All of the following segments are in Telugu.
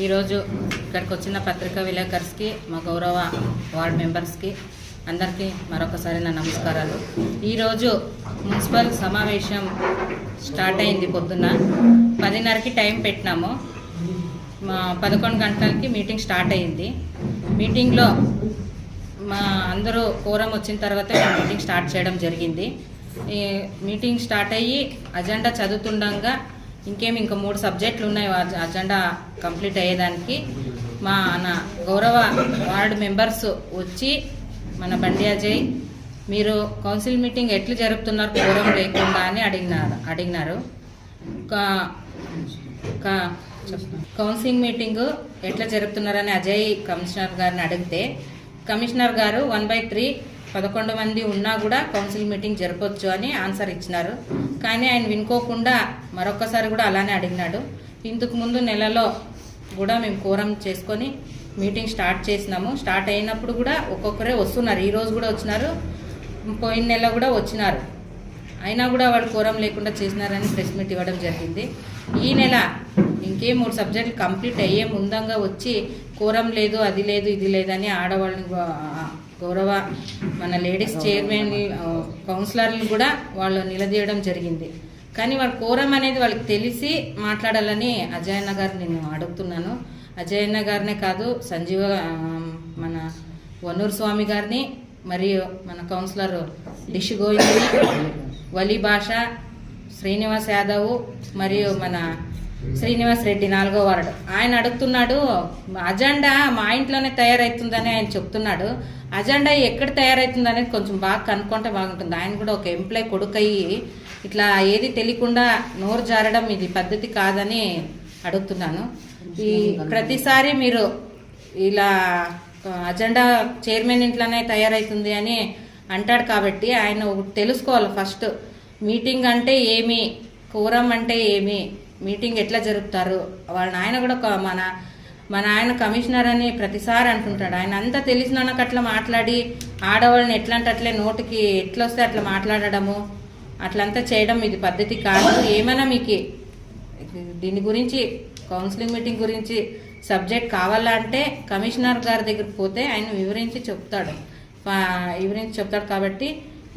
ఈరోజు ఇక్కడికి వచ్చిన పత్రికా విలేకరులకి మా గౌరవ వార్డ్ మెంబర్స్కి అందరికీ మరొకసారి నా నమస్కారాలు. ఈరోజు మున్సిపల్ సమావేశం స్టార్ట్ అయింది. పొద్దున్న 10:30కి టైం పెట్టినాము. 11 గంటలకి మీటింగ్ స్టార్ట్ అయింది. మీటింగ్లో మా అందరూ కోరం వచ్చిన తర్వాత మీటింగ్ స్టార్ట్ చేయడం జరిగింది. ఈ మీటింగ్ స్టార్ట్ అయ్యి అజెండా చదువుతుండగా ఇంకా 3 సబ్జెక్టులు ఉన్నాయి అజెండా కంప్లీట్ అయ్యేదానికి. మన గౌరవ వార్డు మెంబర్స్ వచ్చి మన బండి అజయ్, మీరు కౌన్సిల్ మీటింగ్ ఎట్లా జరుపుతున్నారు కోరం లేకుండా అని అడిగినారు. కౌన్సిలింగ్ మీటింగ్ ఎట్లా జరుపుతున్నారని అజయ్ కమిషనర్ గారిని అడిగితే, కమిషనర్ గారు 1/3 11 మంది ఉన్నా కూడా కౌన్సిల్ మీటింగ్ జరపొచ్చు అని ఆన్సర్ ఇచ్చినారు. కానీ ఆయన వినుకోకుండా మరొకసారి కూడా అలానే అడిగినాడు. ఇంతకు ముందు నెలలో కూడా మేము కోరం చేసుకొని మీటింగ్ స్టార్ట్ చేసినాము. స్టార్ట్ అయినప్పుడు కూడా ఒక్కొక్కరే వస్తున్నారు. ఈరోజు కూడా వచ్చినారు, పోయిన నెల కూడా వచ్చినారు. అయినా కూడా వాళ్ళు కోరం లేకుండా చేసినారని ప్రెస్ మీట్ ఇవ్వడం జరిగింది. ఈ నెల 3 సబ్జెక్టులు కంప్లీట్ అయ్యే ముందంగా వచ్చి కోరం లేదు, అది లేదు, ఇది లేదని ఆడవాళ్ళని గౌరవ మన లేడీస్ చైర్మన్ కౌన్సిలర్లు కూడా వాళ్ళు నిలదీయడం జరిగింది. కానీ వాళ్ళ కోరం అనేది వాళ్ళకి తెలిసి మాట్లాడాలని అజయన్న గారు నేను అడుగుతున్నాను. అజయన్న గారినే కాదు, సంజీవ మన వనూరు స్వామి గారిని, మరియు మన కౌన్సిలర్ డిష్ గోవింది, వలి భాష, శ్రీనివాస్ యాదవ్, మరియు మన శ్రీనివాస్ రెడ్డి 4వ వార్డు, ఆయన అడుగుతున్నాడు. అజెండా మా ఇంట్లోనే తయారవుతుందని ఆయన చెప్తున్నాడు. అజెండా ఎక్కడ తయారవుతుంది అనేది కొంచెం బాగా కనుక్కుంటే బాగుంటుంది. ఆయన కూడా ఒక ఎంప్లాయ్ కొడుకయ్యి ఇట్లా ఏది తెలియకుండా నోరు జారడం ఇది పద్ధతి కాదని అడుగుతున్నాను. ఈ ప్రతిసారి మీరు ఇలా అజెండా చైర్మన్ ఇంట్లోనే తయారవుతుంది అని అంటాడు. కాబట్టి ఆయన తెలుసుకోవాలి. ఫస్ట్ మీటింగ్ అంటే ఏమి, కోరం అంటే ఏమి, మీటింగ్ ఎట్లా జరుపుతారు. వాళ్ళ నాయన కూడా మన ఆయన కమిషనర్ అని ప్రతిసారి అంటుంటాడు. ఆయన అంతా తెలిసినాక అట్లా మాట్లాడి ఆడవాళ్ళని ఎట్లా అంటే అట్లే నోటికి ఎట్లా వస్తే అట్లా మాట్లాడడము, అట్లంతా చేయడం ఇది పద్ధతి కాదు. ఏమైనా మీకు దీని గురించి కౌన్సిలింగ్ మీటింగ్ గురించి సబ్జెక్ట్ కావాలంటే కమిషనర్ గారి దగ్గరికి పోతే ఆయన వివరించి చెప్తాడు. కాబట్టి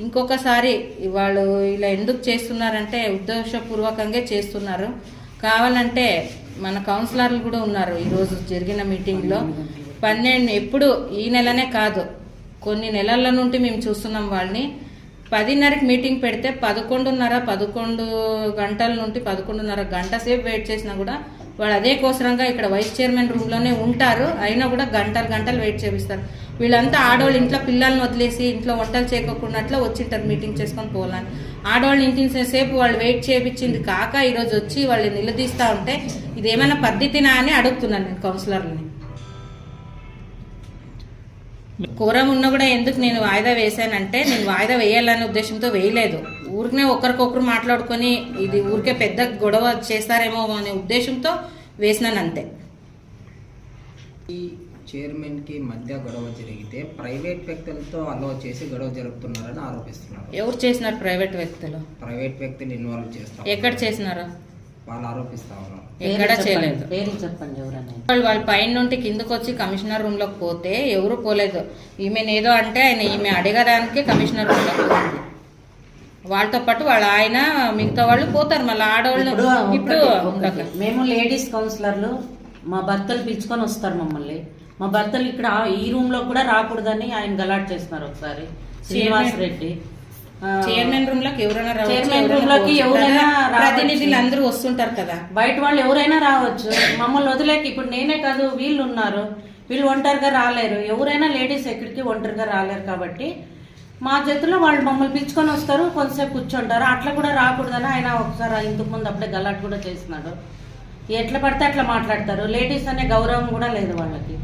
ఇంకొకసారి వాళ్ళు ఇలా ఎందుకు చేస్తున్నారంటే ఉద్దేశపూర్వకంగా చేస్తున్నారు. కావాలంటే మన కౌన్సిలర్లు కూడా ఉన్నారు. ఈరోజు జరిగిన మీటింగ్లో 12 ఎప్పుడు ఈ నెలనే కాదు, కొన్ని నెలల నుండి మేము చూస్తున్నాం. వాళ్ళని 10:30కి మీటింగ్ పెడితే 11 గంటల నుండి 11:30 గంట సేపు వెయిట్ చేసినా కూడా వాళ్ళు అదే కోసరంగా ఇక్కడ వైస్ చైర్మన్ రూమ్లోనే ఉంటారు. అయినా కూడా గంటలు వెయిట్ చేపిస్తారు. వీళ్ళంతా ఆడవాళ్ళు ఇంట్లో పిల్లల్ని వదిలేసి ఇంట్లో వంటలు చేయకుండా వచ్చింటారు మీటింగ్ చేసుకొని పోవాలని. ఆడవాళ్ళు ఇంటి సేపు వాళ్ళు వెయిట్ చేయించింది కాక ఈరోజు వచ్చి వాళ్ళు నిలదీస్తూ ఉంటే ఇదేమైనా పద్ధతినా అని అడుగుతున్నాను నేను కౌన్సిలర్ని. కోరం ఉన్నా కూడా ఎందుకు నేను వాయిదా వేశానంటే, నేను వాయిదా వేయాలనే ఉద్దేశంతో వేయలేదు. ఊరికనే ఒకరికొకరు మాట్లాడుకొని ఇది ఊరికే పెద్ద గొడవ చేస్తారేమో అనే ఉద్దేశంతో వేసినాను అంతే. ఈ చైర్మన్ కి మధ్య గొడవ జరిగితే ప్రైవేట్ వ్యక్తులతో అలో చేసి గొడవ జరుపుతున్నారని ఆరోపిస్తున్నారు. ఎవరు చేసినారు? ప్రైవేట్ వ్యక్తులు ఇన్వాల్వ్ చేస్తారు. ఎక్కడ చేసినారు? వాళ్ళు ఆరోపిస్తా ఉన్నారు. ఎక్కడ చేయలేదు. చెప్పండి ఎవరన్నా. వాళ్ళ పైన నుండి కిందకు వచ్చి కమిషనర్ రూమ్ లోకి పోతే ఎవరు పోలేదు. ఈమెనేదో అంటే ఈమె అడగడానికి కమిషనర్ రూమ్ లోకి పోయింది. వాళ్ళతో పాటు వాళ్ళ ఆయన మిగతా వాళ్ళు పోతారు. మళ్ళీ ఆడవాళ్ళు ఇప్పుడు మేము లేడీస్ కౌన్సిలర్లు మా భర్తలు పిలుచుకొని వస్తారు మమ్మల్ని. మా భర్తలు ఇక్కడ ఈ రూమ్ లో కూడా రాకూడదని ఆయన గలాట్ చేస్తున్నారు. ఒకసారి శ్రీనివాస్ రెడ్డి చైర్మన్ రూమ్ లోకి ఎవరైనా ప్రతినిధులు అందరూ వస్తుంటారు కదా, బయట వాళ్ళు ఎవరైనా రావచ్చు. మమ్మల్ని వదిలేక ఇప్పుడు నేనే కాదు వీళ్ళు ఉన్నారు, వీళ్ళు ఒంటరిగా రాలేరు. ఎవరైనా లేడీస్ ఎక్కడికి ఒంటరిగా రాలేరు. కాబట్టి మా చేతుల్లో వాళ్ళు మమ్మల్ని పిలుచుకొని వస్తారు, కొంతసేపు కూర్చుంటారు. అట్లా కూడా రాకూడదని ఆయన ఒకసారి ఇంతకు ముందు అప్పుడే గలాట్ కూడా చేస్తున్నాడు. ఎట్లా పడితే అట్లా మాట్లాడతారు. లేడీస్ అనే గౌరవం కూడా లేదు వాళ్ళకి.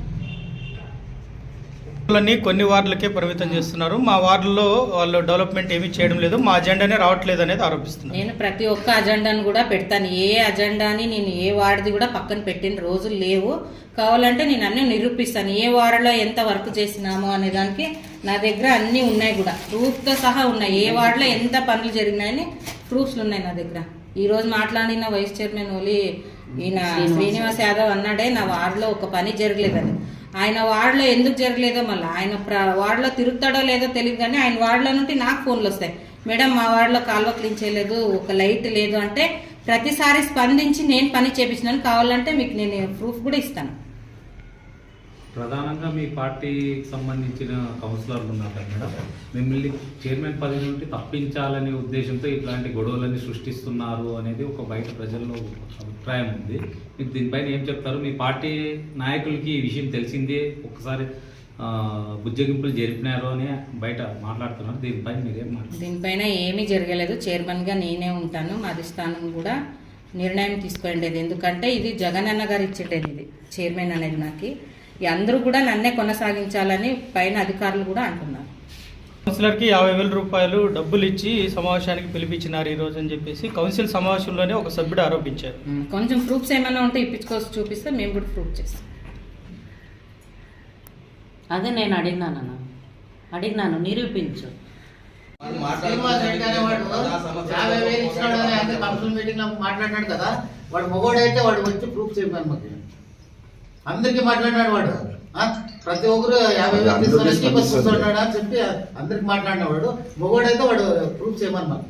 కొన్ని వార్డులకే పరిమితం చేస్తున్నారు. మా వార్డులో వాళ్ళు డెవలప్మెంట్ ఏమీ చేయడం లేదు, మా అజెండానే రావట్లేదు అనేది ఆరోపిస్తున్నారు. నేను ప్రతి ఒక్క అజెండాను కూడా పెడతాను. ఏ అజెండాని నేను ఏ వార్డుది కూడా పక్కన పెట్టిన రోజులు లేవు. కావాలంటే నేను అన్ని నిరూపిస్తాను. ఏ వార్డులో ఎంత వర్క్ చేసినామో అనే దానికి నా దగ్గర అన్నీ ఉన్నాయి కూడా, ప్రూఫ్తో సహా ఉన్నాయి. ఏ వార్డులో ఎంత పనులు జరిగినాయని ప్రూఫ్స్ ఉన్నాయి నా దగ్గర. ఈరోజు మాట్లాడిన వైస్ చైర్మన్ ఓలి ఈయన శ్రీనివాస్ యాదవ్ అన్నాడే నా వార్డులో ఒక పని జరగలేదని. ఆయన వార్డులో ఎందుకు జరగలేదో మళ్ళీ ఆయన వార్డులో తిరుగుతాడో లేదో తెలియదు, కానీ ఆయన వార్డులో నుండి నాకు ఫోన్లు వస్తాయి, మేడం మా వార్డులో కాలువ క్లీన్ చేయలేదు, ఒక లైట్ లేదు అంటే ప్రతిసారి స్పందించి నేను పని చేపించినాను, కావాలంటే మీకు నేను ప్రూఫ్ కూడా ఇస్తాను. ప్రధానంగా మీ పార్టీకి సంబంధించిన కౌన్సిలర్లు ఉన్నారు కదా మేడం, మిమ్మల్ని చైర్మన్ పదవి నుండి తప్పించాలనే ఉద్దేశంతో ఇట్లాంటి గొడవలన్నీ సృష్టిస్తున్నారు అనేది ఒక బయట ప్రజల్లో అభిప్రాయం ఉంది. మీరు దీనిపైన ఏం చెప్తారు? మీ పార్టీ నాయకులకి ఈ విషయం తెలిసిందే, ఒకసారి బుజ్జగింపులు జరిపినారు అని బయట మాట్లాడుతున్నారు. దీనిపైన మీరేం మాట్లాడుతున్నారు? దీనిపైన ఏమీ జరగలేదు. చైర్మన్గా నేనే ఉంటాను, మా అధిష్టానం కూడా నిర్ణయం తీసుకోండేది. ఎందుకంటే ఇది జగన్ అన్న గారు ఇచ్చేటది, ఇది చైర్మన్ అనేది నాకు. అందరూ కూడా నన్నే కొనసాగించాలని పైన అధికారులు కూడా అంటున్నారు. కౌన్సిలర్కి 50,000 రూపాయలు డబ్బులు ఇచ్చి సమావేశానికి పిలిపించినారు ఈ రోజు అని చెప్పేసి కౌన్సిల్ సమావేశంలోనే ఒక సభ్యుడు ఆరోపించారు. కొంచెం ప్రూఫ్స్ ఏమైనా ఉంటే ఇప్పించుకోవచ్చు, చూపిస్తే మేము కూడా ప్రూఫ్ చేస్తాం. అదే నేను అడిగినాను నిరూపించు. శ్రీనివాస్ రెడ్డి అనేవాడు 50,000 ఇచ్చినాడు అని అదే కౌన్సిల్ మీటింగ్ లో మాట్లాడినాడు కదా, వాడు మొగోడైతే వాడు వచ్చి ప్రూఫ్ చేయమని మాకు అందరికి మాట్లాడినాడు వాడు. ప్రతి ఒక్కరు 50,000 తీసుకొని కూర్చున్నాడు అని చెప్పి అందరికి మాట్లాడినవాడు. మొగోడైతే వాడు ప్రూఫ్ చేయమని మాకు.